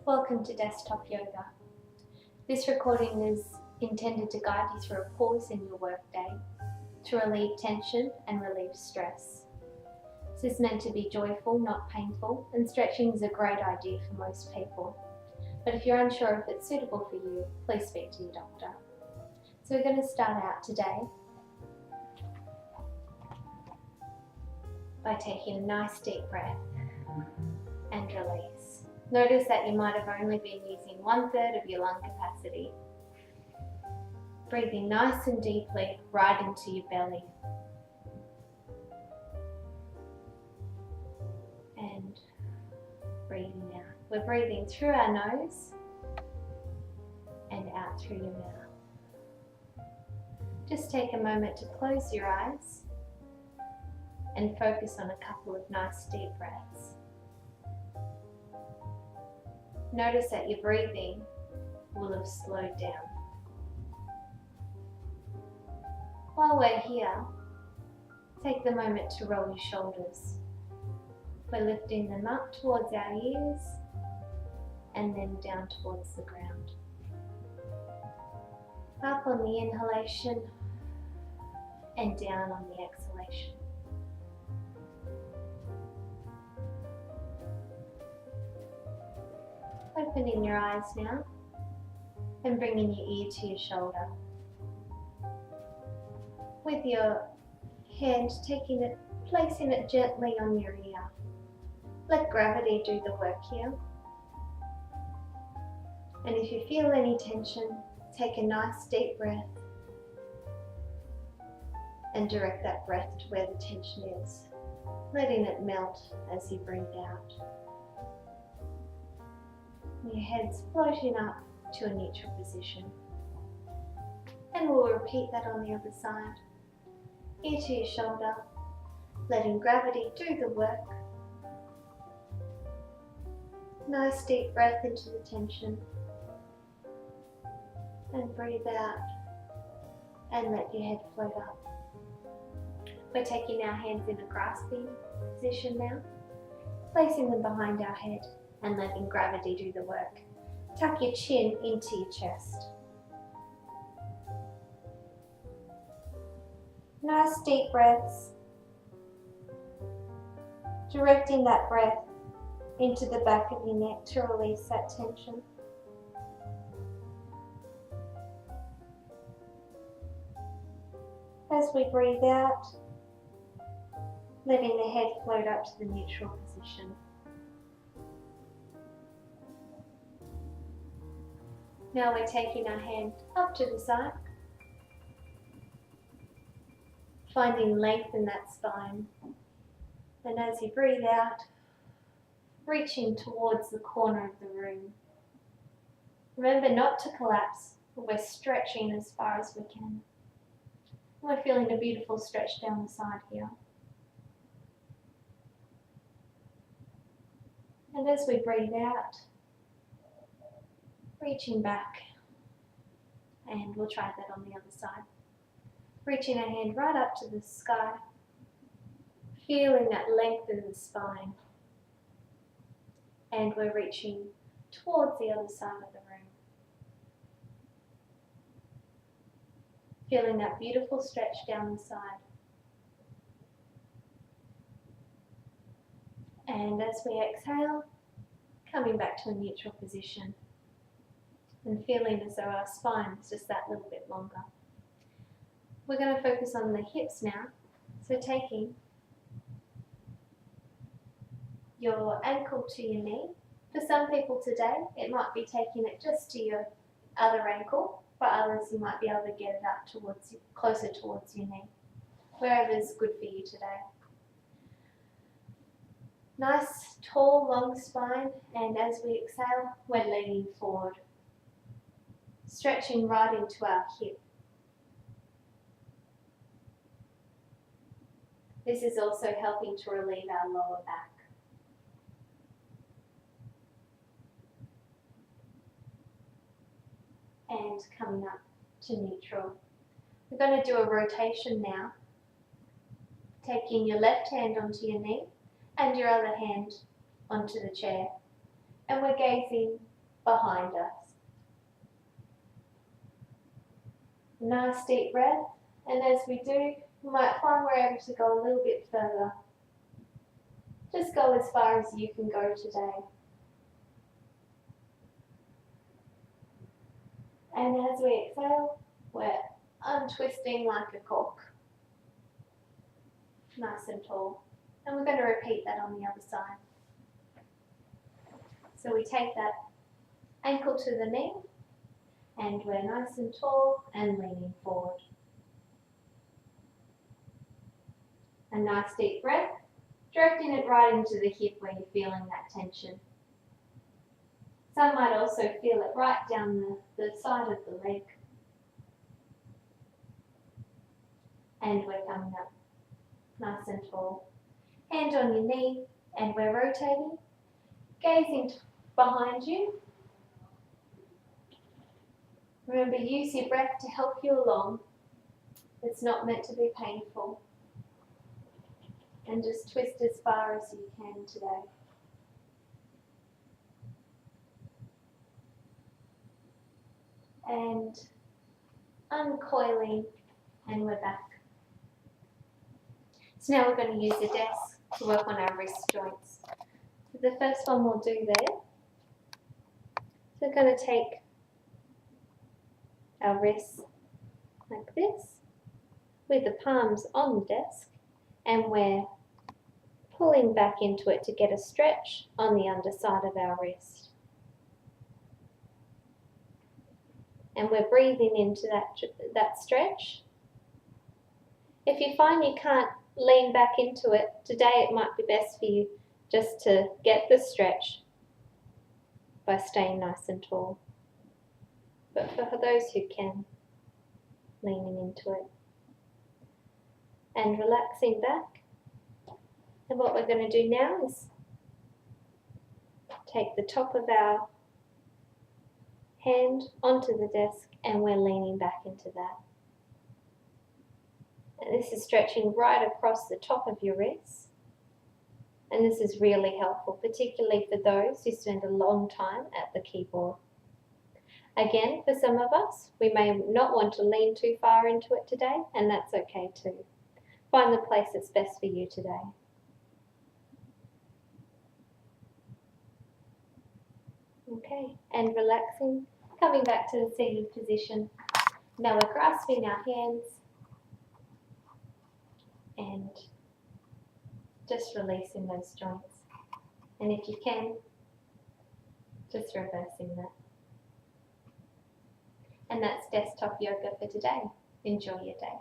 Welcome to Desktop Yoga. This recording is intended to guide you through a pause in your workday to relieve tension and relieve stress. This is meant to be joyful, not painful, and stretching is a great idea for most people. But if you're unsure if it's suitable for you, please speak to your doctor. So we're going to start out today by taking a nice deep breath and release. Notice that you might have only been using 1/3 of your lung capacity. Breathing nice and deeply right into your belly. And breathing out. We're breathing through our nose and out through your mouth. Just take a moment to close your eyes and focus on a couple of nice deep breaths. Notice that your breathing will have slowed down. While we're here, take the moment to roll your shoulders. We're lifting them up towards our ears and then down towards the ground. Up on the inhalation and down on the exhalation. Opening your eyes now and bringing your ear to your shoulder. With your hand, placing it gently on your ear. Let gravity do the work here. And if you feel any tension, take a nice deep breath and direct that breath to where the tension is, letting it melt as you breathe out. Your head's floating up to a neutral position. And we'll repeat that on the other side. Ear to your shoulder, letting gravity do the work. Nice deep breath into the tension. And breathe out and let your head float up. We're taking our hands in a grasping position now, placing them behind our head and letting gravity do the work. Tuck your chin into your chest. Nice deep breaths. Directing that breath into the back of your neck to release that tension. As we breathe out, letting the head float up to the neutral position. Now we're taking our hand up to the side, finding length in that spine. And as you breathe out, reaching towards the corner of the room. Remember not to collapse, but we're stretching as far as we can. We're feeling a beautiful stretch down the side here. And as we breathe out, reaching back, and we'll try that on the other side. Reaching our hand right up to the sky, feeling that length in the spine. And we're reaching towards the other side of the room. Feeling that beautiful stretch down the side. And as we exhale, coming back to a neutral position. And feeling as though our spine is just that little bit longer. We're going to focus on the hips now. So taking your ankle to your knee. For some people today, it might be taking it just to your other ankle. For others, you might be able to get it up closer towards your knee. Wherever's good for you today. Nice, tall, long spine, and as we exhale, we're leaning forward. Stretching right into our hip. This is also helping to relieve our lower back. And coming up to neutral. We're going to do a rotation now. Taking your left hand onto your knee and your other hand onto the chair. And we're gazing behind us. Nice deep breath, and as we do, you might find we're able to go a little bit further. Just go as far as you can go today. And as we exhale, we're untwisting like a cork. Nice and tall. And we're going to repeat that on the other side. So we take that ankle to the knee, and we're nice and tall and leaning forward. A nice deep breath, directing it right into the hip where you're feeling that tension. Some might also feel it right down the side of the leg. And we're coming up nice and tall. Hand on your knee, and we're rotating, gazing behind you. Remember, use your breath to help you along. It's not meant to be painful. And just twist as far as you can today. And uncoiling, and we're back. So now we're going to use the desk to work on our wrist joints. So the first one we'll do there. So we're going to take our wrists like this, with the palms on the desk, and we're pulling back into it to get a stretch on the underside of our wrist. And we're breathing into that stretch. If you find you can't lean back into it, today it might be best for you just to get the stretch by staying nice and tall. But for those who can, leaning into it. And relaxing back. And what we're going to do now is take the top of our hand onto the desk, and we're leaning back into that. And this is stretching right across the top of your wrists. And this is really helpful, particularly for those who spend a long time at the keyboard. Again, for some of us, we may not want to lean too far into it today, and that's okay too. Find the place that's best for you today. Okay, and relaxing, coming back to the seated position. Now we're grasping our hands and just releasing those joints. And if you can, just reversing that. And that's desktop yoga for today. Enjoy your day.